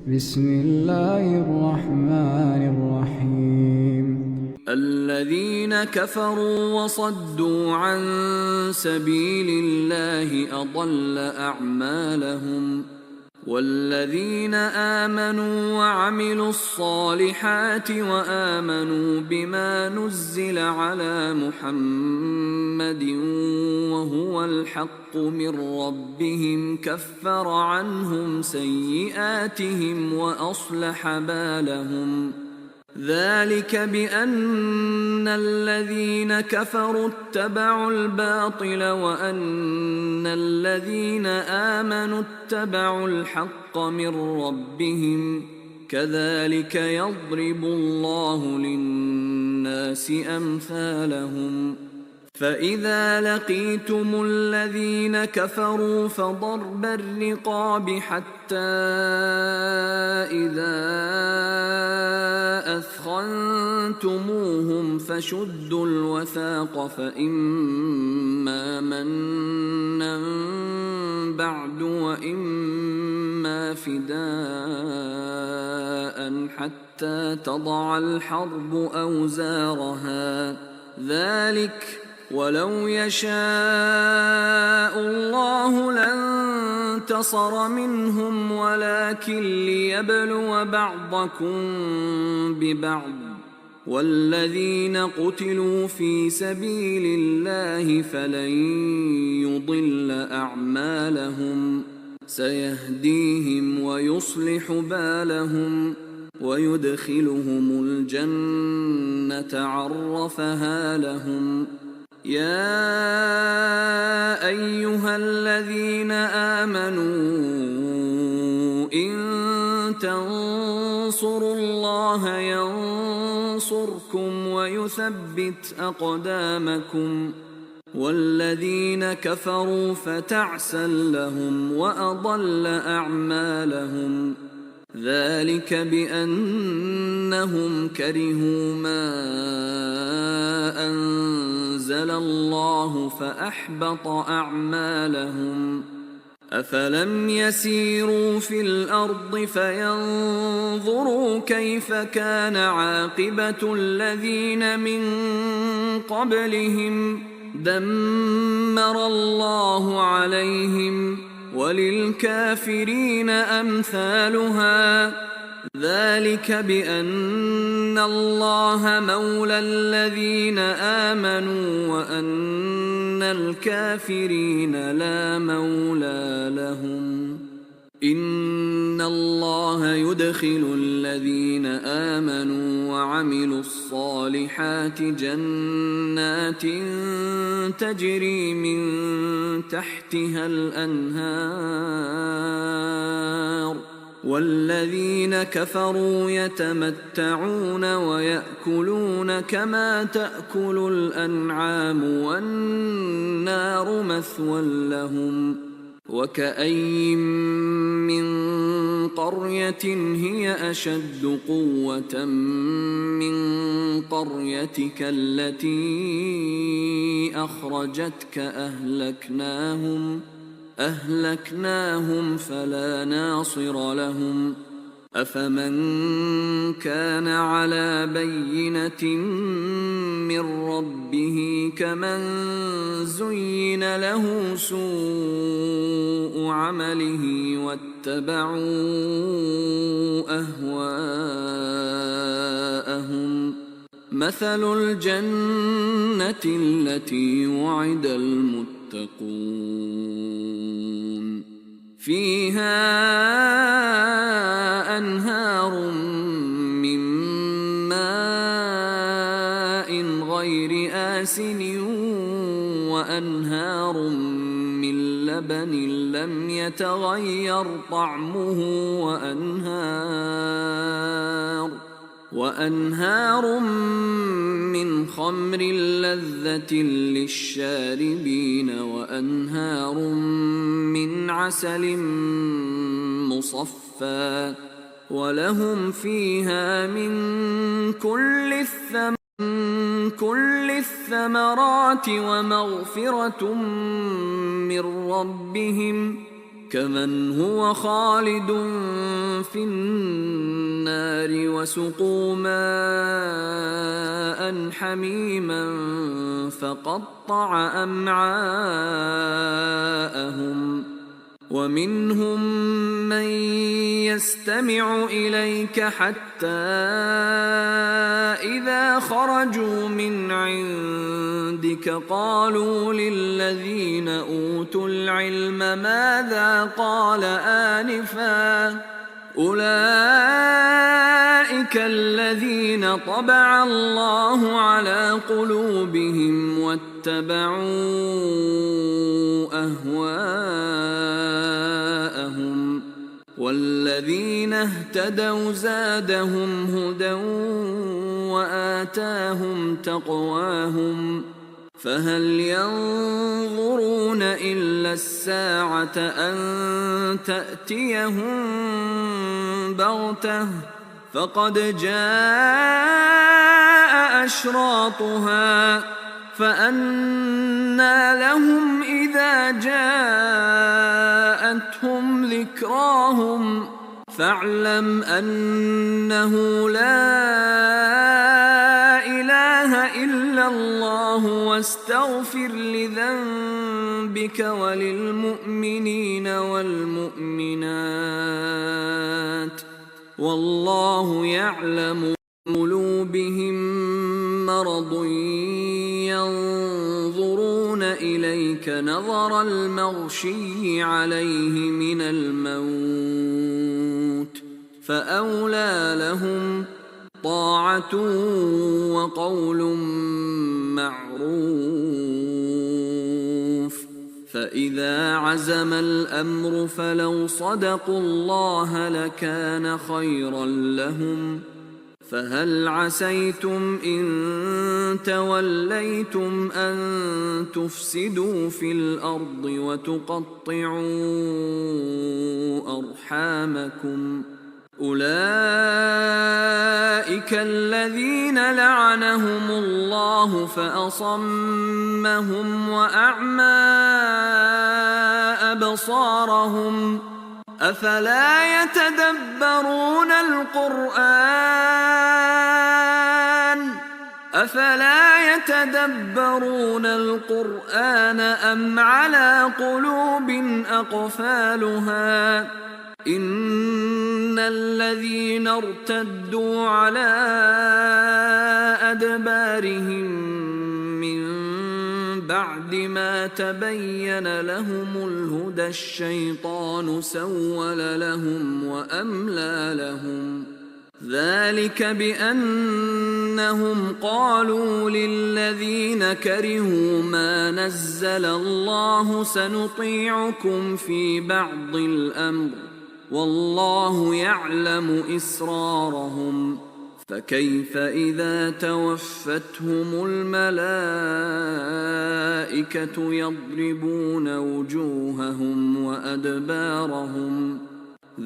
بسم الله الرحمن الرحيم. الذين كفروا وصدوا عن سبيل الله أضل أعمالهم، والذين آمنوا وعملوا الصالحات وآمنوا بما نزل على محمد وهو الحق من ربهم كفر عنهم سيئاتهم وأصلح بالهم. ذلك بأن الذين كفروا اتبعوا الباطل وأن الذين آمنوا اتبعوا الحق من ربهم، كذلك يضرب الله للناس أمثالهم. فإذا لقيتم الذين كفروا فضرب الرقاب حتى إذا أثخنتموهم فشدوا الوثاق، فإما منا بعد وإما فداء حتى تضع الحرب أوزارها. ذلك ولو يشاء الله لانتصر منهم ولكن ليبلو بعضكم ببعض، والذين قتلوا في سبيل الله فلن يضل أعمالهم، سيهديهم ويصلح بالهم ويدخلهم الجنة عرفها لهم. يا أيها الذين آمنوا إن تنصروا الله ينصركم ويثبت أقدامكم، والذين كفروا فتعسا لهم وأضل أعمالهم. ذلك بأنهم كرهوا ما أنزل الله فأحبط أعمالهم. أفلم يسيروا في الأرض فينظروا كيف كان عاقبة الذين من قبلهم، دمر الله عليهم وللكافرين أمثالها. ذلك بأن الله مولى الذين آمنوا وأن الكافرين لا مولى لهم. إن الله يدخل الذين آمنوا وعملوا الصالحات جنات تجري من تحتها الأنهار، والذين كفروا يتمتعون ويأكلون كما تأكل الأنعام والنار مثوى لهم. وكأين من قرية هي أشد قوة من قريتك التي أخرجتك أهلكناهم فلا ناصر لهم. أفمن كان على بينة من ربه كمن زين له سوء عمله واتبعوا أهواءهم. مثل الجنة التي وعد المتقون فيها أنهار من ماء غير آسن وأنهار من لبن لم يتغير طعمه وأنهار من خمر لذة للشاربين وأنهار من عسل مصفى، ولهم فيها من كل الثمرات ومغفرة من ربهم كمن هو خالد في النار وسقوا ماء حميما فقطع أمعاءهم ومنهم من يستمع إليك حتى إذا خرجوا من عندك قالوا للذين أوتوا العلم ماذا قال آنفا أولئك الذين طبع الله على قلوبهم واتبعوا أهواءهم والذين اهتدوا زادهم هدى وآتاهم تقواهم فهل ينظرون إلا الساعة أن تأتيهم بغتة فقد جاء أشراطها فأنى لهم إذا جاءتهم ذكراهم فاعلم أنه لا إله إلا الله واستغفر لذنبك وللمؤمنين والمؤمنات والله يعلم قلوبهم مرض ينظرون إليك نظر المغشي عليه من الموت فأولى لهم طاعة وقول معروف فإذا عزم الأمر فلو صدقوا الله لكان خيرا لهم فهل عسيتم إن توليتم أن تفسدوا في الأرض وتقطعوا أرحامكم أولئك الذين لعنهم الله فأصمهم وأعمى أبصارهم أفلا يتدبرون القرآن أم على قلوب أقفالها إن الذين ارتدوا على أدبارهم من بعد ما تبين لهم الهدى الشيطان سول لهم وأملى لهم ذلك بأنهم قالوا للذين كرهوا ما نزل الله سنطيعكم في بعض الأمر والله يعلم إسرارهم فكيف إذا توفتهم الملائكة يضربون وجوههم وأدبارهم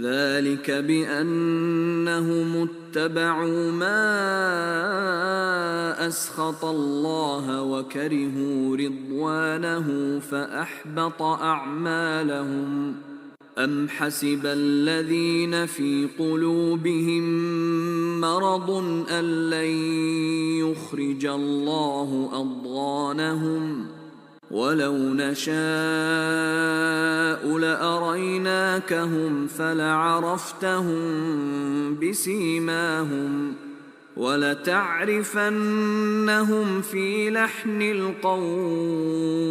ذلك بأنهم اتبعوا ما أسخط الله وكرهوا رضوانه فأحبط أعمالهم أم حسب الذين في قلوبهم مرض أن لن يخرج الله أضغانهم ولو نشاء لأريناكهم فلعرفتهم بسيماهم ولتعرفنهم في لحن القول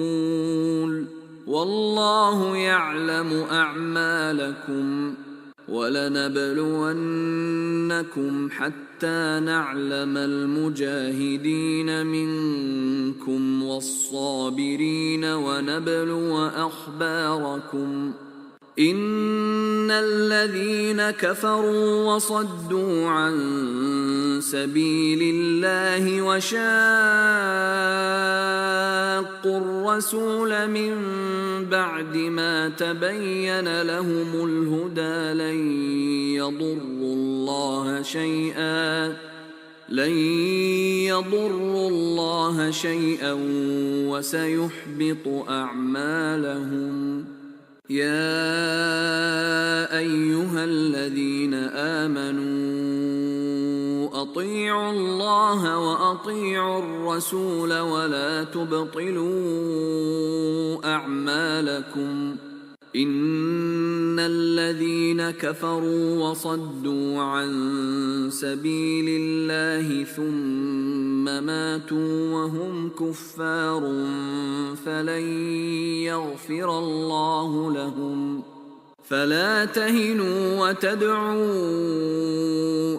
والله يعلم أعمالكم ولنبلونكم حتى نعلم المجاهدين منكم والصابرين ونبلو أخباركم إن الذين كفروا وصدوا عن سبيل الله وشاقوا الرسول من بعد ما تبين لهم الهدى لن يضروا الله شيئا وسيحبط أعمالهم يا أيها الذين آمنوا أطيعوا الله وأطيعوا الرسول ولا تبطلوا أعمالكم إن الذين كفروا وصدوا عن سبيل الله ثم ماتوا وهم كفار فلن يغفر الله لهم فلا تهنوا وتدعوا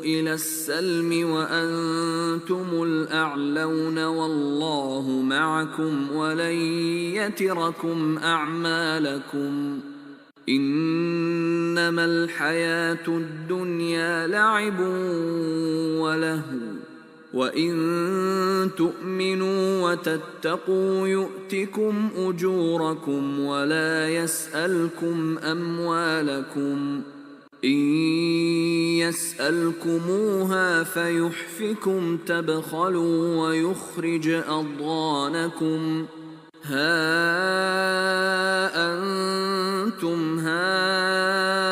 إلى السلم وأنتم الأعلون والله معكم ولن يتركم أعمالكم إنما الحياة الدنيا لعب ولهو وإن تؤمنوا وتتقوا يؤتكم أجوركم ولا يسألكم أموالكم إن يسألكموها فيحفكم تبخلوا ويخرج أضغانكم ها أنتم هؤلاء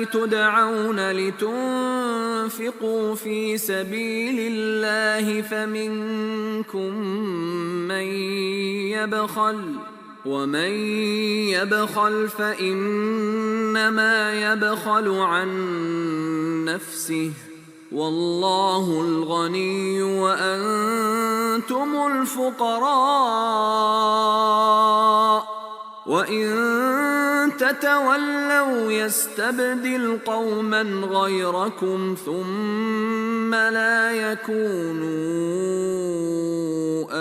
تدعون لتنفقوا في سبيل الله فمنكم من يبخل ومن يبخل فإنما يبخل عن نفسه والله الغني وأنتم الفقراء وإن تتولوا يستبدل قوما غيركم ثم لا يكونوا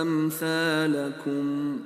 أمثالكم